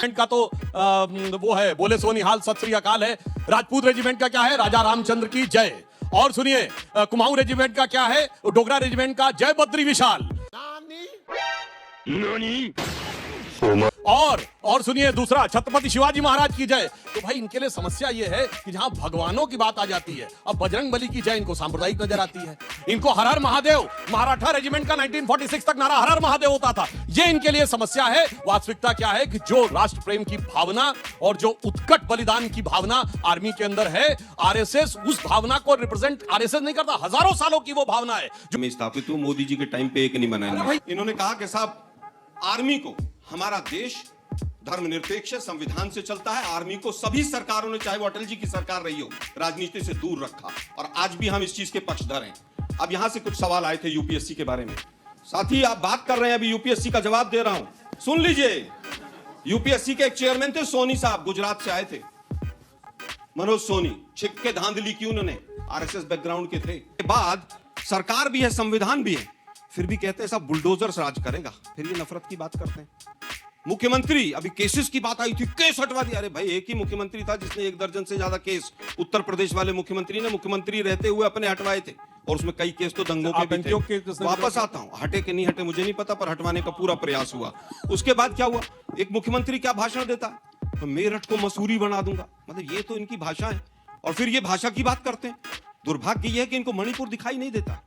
का तो वो है, बोले सो निहाल सत श्री अकाल है। राजपूत रेजिमेंट का क्या है, राजा रामचंद्र की जय। और सुनिए कुमाऊं रेजिमेंट का क्या है, डोगरा रेजिमेंट का जय बद्री विशाल। और सुनिए दूसरा, छत्रपति शिवाजी महाराज की जय। तो भाई इनके लिए समस्या ये है कि जहां भगवानों की बात आ जाती है, अब बजरंग बली की जय इनको सांप्रदायिक नजर आती है। इनको हर हर महादेव, मराठा रेजिमेंट का 1946 तक नारा हर हर महादेव होता था। ये इनके लिए समस्या है। वास्तविकता क्या है कि जो राष्ट्र प्रेम की भावना और जो उत्कट बलिदान की भावना आर्मी के अंदर है, आरएसएस उस भावना को रिप्रेजेंट आरएसएस नहीं करता, हजारों सालों की वो भावना है जो मैं स्थापित हूं। मोदी जी के टाइम पे एक नहीं बनाया। इन्होंने कहा कि साहब आर्मी को, हमारा देश धर्मनिरपेक्ष संविधान से चलता है, आर्मी को सभी सरकारों ने, चाहे वो अटल जी की सरकार रही हो, राजनीति से दूर रखा और आज भी हम इस चीज के पक्षधर हैं। अब यहां से कुछ सवाल आए थे यूपीएससी के बारे में। साथी आप बात कर रहे हैं, अभी यूपीएससी का जवाब दे रहा हूं, सुन लीजिए। यूपीएससी के एक चेयरमैन थे सोनी साहब, गुजरात से आए थे, मनोज सोनी। छिक्के धांधली की उन्होंने, आरएसएस बैकग्राउंड के थे। बाद सरकार भी है, संविधान भी है, फिर भी कहते हैं सब बुलडोजर राज करेगा। फिर ये नफरत की बात करते हैं। मुख्यमंत्री, अभी केसेस की बात आई थी, केस हटवा दिया। अरे भाई एक ही मुख्यमंत्री था जिसने 1 दर्जन से ज्यादा केस उत्तर प्रदेश वाले मुख्यमंत्री ने मुख्यमंत्री रहते हुए अपने हटवाए थे, और उसमें कई केस तो दंगों के भी थे। वापस आता हूं, हटे कि नहीं हटे मुझे नहीं पता, पर हटवाने का पूरा प्रयास हुआ। उसके बाद क्या हुआ, एक मुख्यमंत्री क्या भाषण देता है, तो मेरठ को मसूरी बना दूंगा। मतलब ये तो इनकी भाषा है, और फिर ये भाषा की बात करते हैं। दुर्भाग्य यह है कि इनको मणिपुर दिखाई नहीं देता।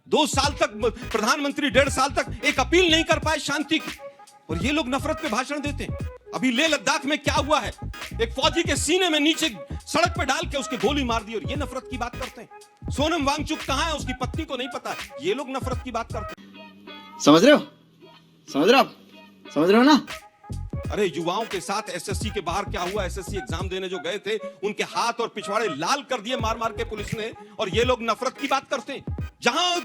2 साल तक प्रधानमंत्री, 1.5 साल तक एक अपील नहीं कर पाए शांति की, और ये लोग नफरत पे भाषण देते हैं। अभी लेह लद्दाख में क्या हुआ है, एक फौजी के सीने में नीचे सड़क पे डाल के उसके गोली मार दी, और ये नफरत की बात करते हैं। सोनम वांगचुक कहां है, उसकी पत्नी को नहीं पता, ये लोग नफरत की बात करते हैं। समझ रहे हो, समझ रहे हो आप, समझ रहे हो ना। अरे युवाओं के साथ एसएससी के बाहर क्या हुआ, एसएससी एग्जाम देने जो गए थे उनके हाथ और पिछवाड़े लाल कर दिए मार मार के पुलिस ने, और ये लोग नफरत की बात करते हैं। जहां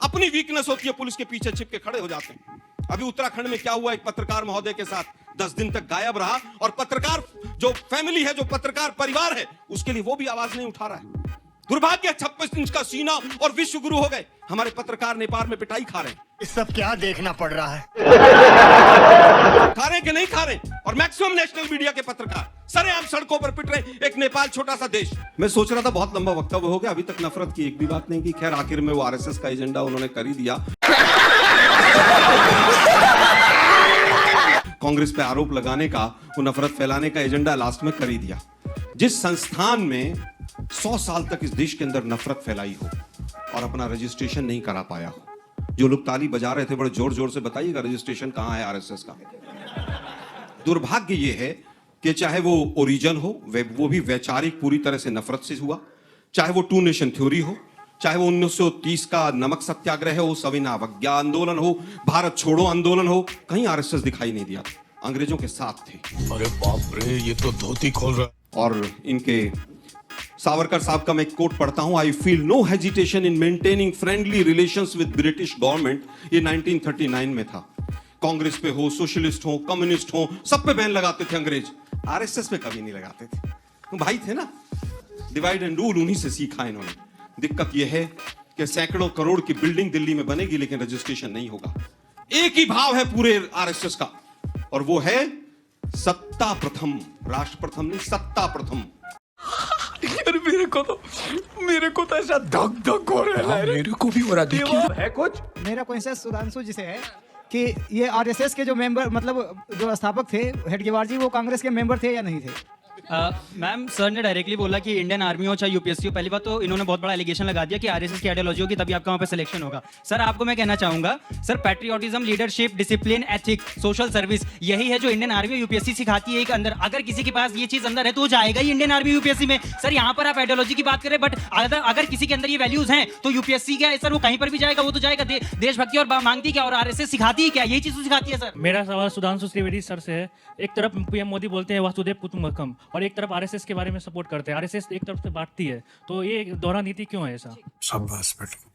अपनी वीकनेस होती है पुलिस के पीछे छिप के खड़े हो जाते हैं। अभी उत्तराखंड में क्या हुआ, एक पत्रकार महोदय के साथ 10 दिन तक गायब रहा, और पत्रकार जो फैमिली है, जो पत्रकार परिवार है, उसके लिए वो भी आवाज नहीं उठा रहा है। दुर्भाग्य, 26 इंच का सीना और विश्व गुरु हो गए हमारे पत्रकार, नेपाल में पिटाई खा रहे हैं। ये सब क्या देखना पड़ रहा है। खा रहे कि नहीं खा रहे, और मैक्सिमम नेशनल मीडिया के पत्रकार सरेआम सड़कों पर पिट रहे। एक नेपाल छोटा सा देश। मैं सोच रहा था बहुत लंबा वक्तव्य हो गया, अभी तक नफरत की एक भी बात नहीं की। खैर आखिर में वो आरएसएस का एजेंडा उन्होंने कर ही दिया। कांग्रेस पे आरोप लगाने का, वो नफरत फैलाने का एजेंडा लास्ट में कर ही दिया। जिस संस्थान में 100 साल तक इस देश के अंदर नफरत फैलाई हो और अपना रजिस्ट्रेशन नहीं करा पाया हो, जो लोग ताली बजा रहे थे बड़े जोर जोर से, बताइएगा रजिस्ट्रेशन कहां है आरएसएस का। दुर्भाग्य ये है कि चाहे वो ओरिजिन हो, वो भी वैचारिक पूरी तरह से नफरत से हुआ, चाहे वो 2 नेशन थ्योरी हो, चाहे वो 1930 का नमक सत्याग्रह हो, सविना अवज्ञा आंदोलन हो, भारत छोड़ो आंदोलन हो, कहीं आरएसएस दिखाई नहीं दिया। अंग्रेजों के साथ थे। अरे बाप रे, ये तो धोती खोल रहा है। और इनके सावरकर साहब का मैं एक कोट पढ़ता हूं, I feel no hesitation in maintaining friendly relations with British government. ये 1939 में था। कांग्रेस पे हो, सोशलिस्ट हो, कम्युनिस्ट हो, सब पे बैन लगाते थे अंग्रेज, आरएसएस पे कभी नहीं लगाते थे। तो भाई थे ना, डिवाइड एंड रूल उन्हीं से सीखा इन्होंने। दिक्कत यह है कि सैकड़ों करोड़ की बिल्डिंग दिल्ली में बनेगी, लेकिन रजिस्ट्रेशन नहीं होगा। एक ही भाव है पूरे आरएसएस का, और वो है सत्ता प्रथम, राष्ट्र प्रथम नहीं, सत्ता प्रथम। अरे मेरे को तो ऐसा धक धक हो रहा है। मेरे को भी हो रहा है कुछ। मेरा क्वेश्चन सुधांशु जी से है कि ये आरएसएस के जो मेंबर, मतलब जो स्थापक थे हेडगेवार जी, वो कांग्रेस के मेंबर थे या नहीं थे। मैम, सर ने डायरेक्टली बोला कि इंडियन आर्मी हो चाहे यूपीएससी हो, पहली बात तो इन्होंने बहुत बड़ा एलिगेशन लगा दिया कि आरएसएस की आइडियोलॉजी होगी तभी आपका वहाँ पे सिलेक्शन होगा। सर आपको मैं कहना चाहूंगा, sir patriotism, leadership, discipline, ethics, social service, यही है जो इंडियन आर्मी यूपीएससी सिखाती है। एक अंदर अगर किसी के पास ये चीज अंदर है तो वो जाएगा ही इंडियन आर्मी यूपीएससी में। सर यहाँ पर आप आइडियोलॉजी की बात करें, बट अगर किसी के अंदर ये वैल्यूज हैं तो यूपीएससी क्या है सर, वो कहीं पर भी जाएगा, वो तो जाएगा। देशभक्ति और मांगती क्या, और आरएसएस सिखाती है क्या, यही चीज सिखाती है। सर मेरा सवाल सुधांशु त्रिवेदी सर से है। एक तरफ पीएम मोदी बोलते हैं वासुदेव कुटुंबकम, और एक तरफ आरएसएस के बारे में सपोर्ट करते हैं। आरएसएस एक तरफ से बांटती है, तो ये दोहरा नीति क्यों है ऐसा? शाबाश बेटा।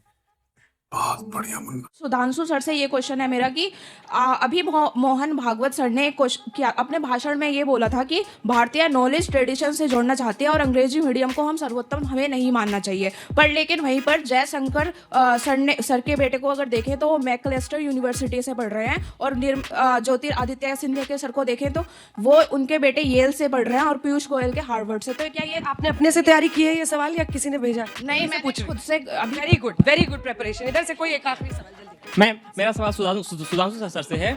सुधांशु सर से ये क्वेश्चन है मेरा कि अभी मोहन भागवत सर ने क्या अपने भाषण में ये बोला था कि भारतीय नॉलेज ट्रेडिशन से जोड़ना चाहते हैं और अंग्रेजी मीडियम को हम सर्वोत्तम हमें नहीं मानना चाहिए। पर लेकिन वहीं पर जयशंकर सर के बेटे को अगर देखें तो वो मैकलेस्टर यूनिवर्सिटी से पढ़ रहे हैं और ज्योतिरादित्य सिंधिया के सर को देखें तो वो उनके बेटे येल से पढ़ रहे हैं और पीयूष गोयल के हार्वर्ड से। तो क्या ये आपने अपने से तैयारी की है ये सवाल या किसी ने भेजा? नहीं, मैं खुद से वेरी गुड प्रिपरेशन। इधर से कोई एक आखिरी सवाल जल्दी। मेरा सवाल सुधांशु सर से है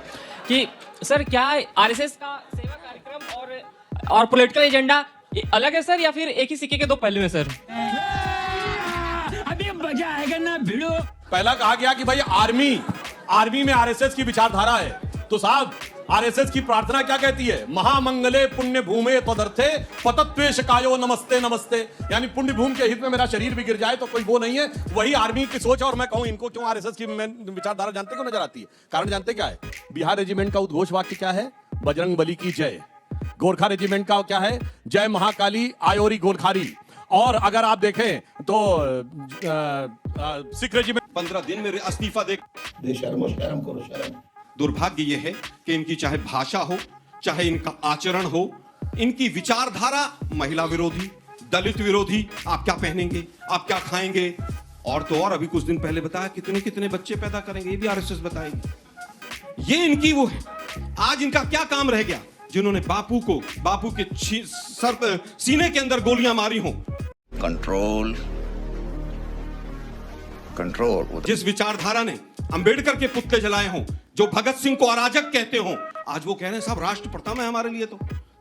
कि सर क्या आरएसएस का सेवा कार्यक्रम और पॉलिटिकल एजेंडा अलग है सर या फिर एक ही सिक्के के दो पहलू हैं सर? अभी मजा आएगा ना भिड़ो। पहला कहा गया कि भाई आर्मी में आरएसएस की विचारधारा है। तो साहब आरएसएस की प्रार्थना क्या कहती है? महामंगले पुण्य भूमे तदर्थे पतत्वेश कायो नमस्ते नमस्ते, यानी पुण्य भूमि के हित में मेरा शरीर भी गिर जाए तो कोई वो नहीं है। वही आर्मी की सोच है। और मैं कहूं इनको क्यों आरएसएस की विचारधारा जानते क्यों नजर आती है? कारण जानते क्या है? बिहार रेजिमेंट का उद्घोष वाक्य क्या है? बजरंग बली की जय। गोरखा रेजिमेंट का क्या है? जय महाकाली आयोरी गोरखारी। और अगर आप देखें तो सिख रेजिमेंट 15 दिन में इस्तीफा दे। दुर्भाग्य यह है कि इनकी चाहे भाषा हो, चाहे इनका आचरण हो, इनकी विचारधारा महिला विरोधी, दलित विरोधी। आप क्या पहनेंगे, आप क्या खाएंगे, और तो और अभी कुछ दिन पहले बताया कितने कितने बच्चे पैदा करेंगे, ये भी आरएसएस बताएगी। ये इनकी वो है। आज इनका क्या काम रह गया? जिन्होंने बापू के सर पर सीने के अंदर गोलियां मारी हों। कंट्रोल। जिस विचारधारा ने अंबेडकर के पुतले जलाए हों, जो भगत सिंह को अराजक कहते हों, आज वो कह रहे हैं साहब राष्ट्र प्रथम है हमारे लिए। तो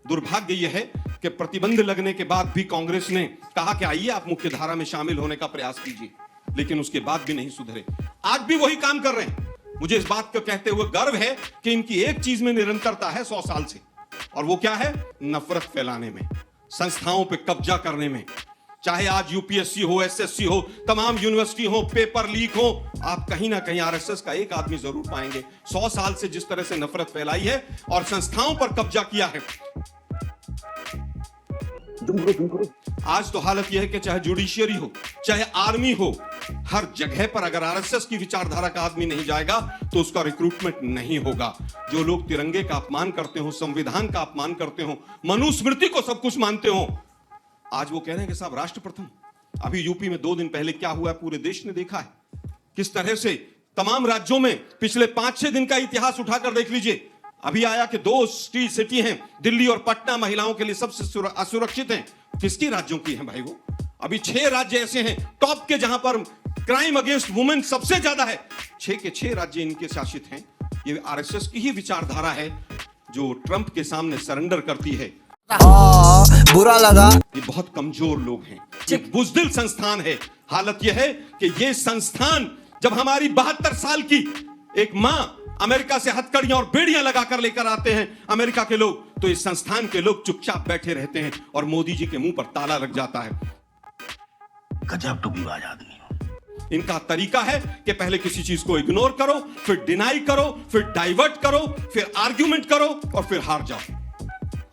दुर्भाग्य यह है कि प्रतिबंध लगने के बाद भी कांग्रेस ने कहा कि आइए आप मुख्य धारा में शामिल होने का प्रयास कीजिए, लेकिन उसके बाद भी नहीं सुधरे। आज भी वही काम कर रहे हैं। मुझे इस बात को कहते हुए गर्व है कि इनकी एक चीज में निरंतरता है 100 साल से, और वो क्या है? नफरत फैलाने में, संस्थाओं पे कब्जा करने में। चाहे आज यूपीएससी हो, एसएससी हो, तमाम यूनिवर्सिटी हो, पेपर लीक हो, आप कहीं ना कहीं आरएसएस का एक आदमी जरूर पाएंगे। 100 साल से जिस तरह से नफरत फैलाई है और संस्थाओं पर कब्जा किया है। आज तो हालत यह है कि चाहे जुडिशियरी हो, चाहे आर्मी हो, हर जगह पर अगर आरएसएस की विचारधारा का आदमी नहीं जाएगा तो उसका रिक्रूटमेंट नहीं होगा। जो लोग तिरंगे का अपमान करते हो, संविधान का अपमान करते हो, मनुस्मृति को सब कुछ मानते हो, आज वो कह रहे हैं कि साहब राष्ट्र प्रथम। अभी यूपी में 2 दिन पहले क्या हुआ, पूरे देश ने देखा है किस तरह से तमाम राज्यों में पिछले 5-6 दिन का इतिहास उठाकर देख लीजिए। अभी आया कि 2 सिटी हैं, दिल्ली और पटना, महिलाओं के लिए सबसे असुरक्षित हैं। किसकी राज्यों की हैं भाई वो? अभी 6 राज्य ऐसे हैं टॉप के जहां पर क्राइम अगेंस्ट वुमेन सबसे ज्यादा है। 6 के 6 राज्य इनके शासित हैं। ये आरएसएस की ही विचारधारा है जो ट्रंप के सामने सरेंडर करती है। बुरा लगा। ये बहुत कमजोर लोग हैं, ये बुज़दिल संस्थान है। हालत यह है कि ये संस्थान जब हमारी 72 साल की एक मां अमेरिका से हथकड़ियां और बेड़ियां लगाकर लेकर आते हैं अमेरिका के लोग, तो इस संस्थान के लोग चुपचाप बैठे रहते हैं और मोदी जी के मुंह पर ताला लग जाता है। गजब टूपीबाज आदमी हो। इनका तरीका है कि पहले किसी चीज को इग्नोर करो, फिर डिनाई करो, फिर डाइवर्ट करो, फिर आर्ग्यूमेंट करो और फिर हार जाओ।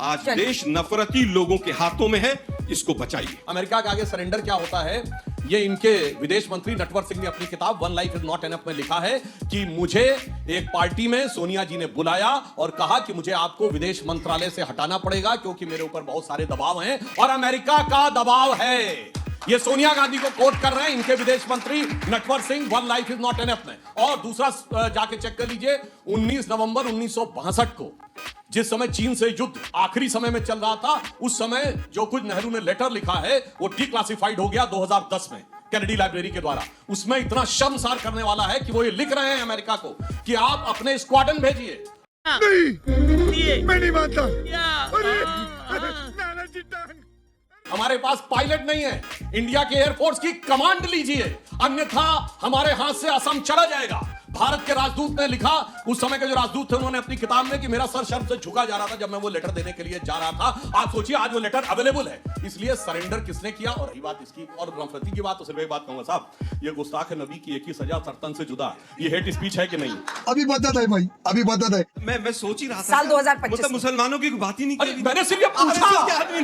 आज देश नफरती लोगों के हाथों में है, इसको बचाइए। अमेरिका के आगे सरेंडर क्या होता है, ये इनके विदेश मंत्री नटवर सिंह ने अपनी किताब one life is not enough में लिखा है कि मुझे एक पार्टी में सोनिया जी ने बुलाया और कहा कि मुझे आपको विदेश मंत्रालय से हटाना पड़ेगा क्योंकि मेरे ऊपर बहुत सारे दबाव हैं और अमेरिका का दबाव है। ये सोनिया गांधी को कोट कर रहे हैं इनके विदेश मंत्री Natwar Singh one life is not enough में। और दूसरा जाके चेक कर लीजिए, 19 नवंबर 1962 को जिस समय चीन से युद्ध आखिरी समय में चल रहा था, उस समय जो कुछ नेहरू ने लेटर लिखा है वो डिक्लासिफाइड हो गया 2010 में कैनेडी लाइब्रेरी के द्वारा। उसमें इतना शर्मसार करने वाला है कि वो ये लिख रहे हैं अमेरिका को कि आप अपने स्क्वाड्रन भेजिए। नहीं, मैं नहीं मानता। हमारे पास पायलट नहीं है, इंडिया के एयरफोर्स की कमांड लीजिए, अन्यथा हमारे हाथ से असम चला जाएगा। भारत के राजदूत ने लिखा, उस समय के जो राजदूत थे उन्होंने अपनी किताब में कि मेरा सर शर्म से झुका जा रहा था जब मैं वो लेटर देने के लिए जा रहा था। आप सोचिए आज वो लेटर अवेलेबल है। इसलिए सरेंडर किसने किया। और रही बात इसकी और नफरती की बात, तो सिर्फ एक बात कहूंगा साहब, ये गुस्ताख नबी की एक ही सजा, सर्तन से जुदा। ये हेट स्पीच है कि नहीं? अभी बता है भाई, अभी बता है। मैं सोच ही रहा था साल 2025 मतलब मुसलमानों की बात ही नहीं की। मैंने सिर्फ ये पूछा,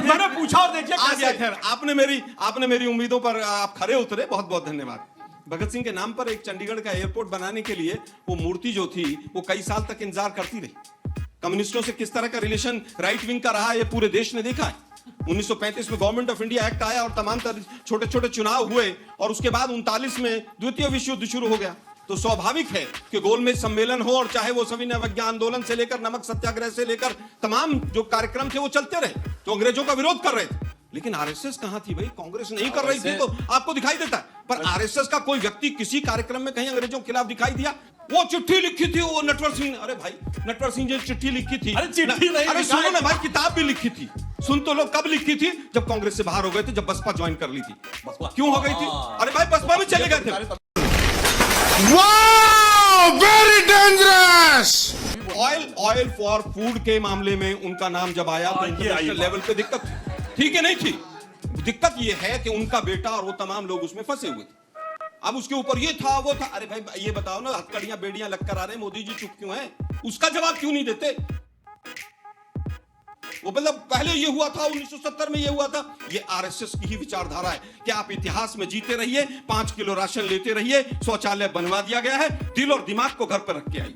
मैंने पूछा और देखिए खैर आपने मेरी उम्मीदों पर आप खरे उतरे, बहुत बहुत धन्यवाद। भगत सिंह के नाम पर एक चंडीगढ़ का एयरपोर्ट बनाने के लिए वो मूर्ति जो थी वो कई साल तक इंतजार करती रही। कम्युनिस्टों से किस तरह का रिलेशन राइट विंग का रहा है ये पूरे देश ने देखा है। 1935 में गवर्नमेंट ऑफ इंडिया एक्ट आया और तमाम छोटे छोटे चुनाव हुए और उसके बाद 39 में द्वितीय विश्व युद्ध शुरू हो गया। तो स्वाभाविक है कि गोलमेज सम्मेलन हो और चाहे वो सविनय अवज्ञा आंदोलन से लेकर नमक सत्याग्रह से लेकर तमाम जो कार्यक्रम थे वो चलते रहे, तो अंग्रेजों का विरोध कर रहे थे। लेकिन आरएसएस कहां थी भाई? कांग्रेस नहीं कर रही थी तो आपको दिखाई देता है, पर आरएसएस का कोई व्यक्ति किसी कार्यक्रम में कहीं अंग्रेजों के खिलाफ दिखाई दिया? वो चिट्ठी लिखी थी वो नटवर सिंह, अरे भाई नटवर सिंह जी चिट्ठी लिखी थी। अरे चिट्ठी नहीं, अरे सुनो ना भाई, किताब भी लिखी थी। सुन तो लो, कब लिखी थी? जब कांग्रेस से बाहर हो गए थे, जब बसपा ज्वाइन कर ली थी। क्यों हो गई थी? अरे भाई बसपा में चले गए थे। Very dangerous. Oil for food के मामले में उनका नाम जब आया तो इंटरनेशनल लेवल पे दिक्कत थी, ठीक है नहीं थी? दिक्कत ये है कि उनका बेटा और वो तमाम लोग उसमें फंसे हुए थे। अब उसके ऊपर ये था वो था। अरे भाई ये बताओ ना, हथकड़ियां बेड़ियां लगकर आ रहे हैं, मोदी जी चुप क्यों हैं? उसका जवाब क्यों नहीं देते? वो मतलब पहले ये हुआ था, 1970 में ये हुआ था। ये आरएसएस की ही विचारधारा है कि आप इतिहास में जीते रहिए, 5 किलो राशन लेते रहिए, शौचालय बनवा दिया गया है, दिल और दिमाग को घर पर रख के आइए।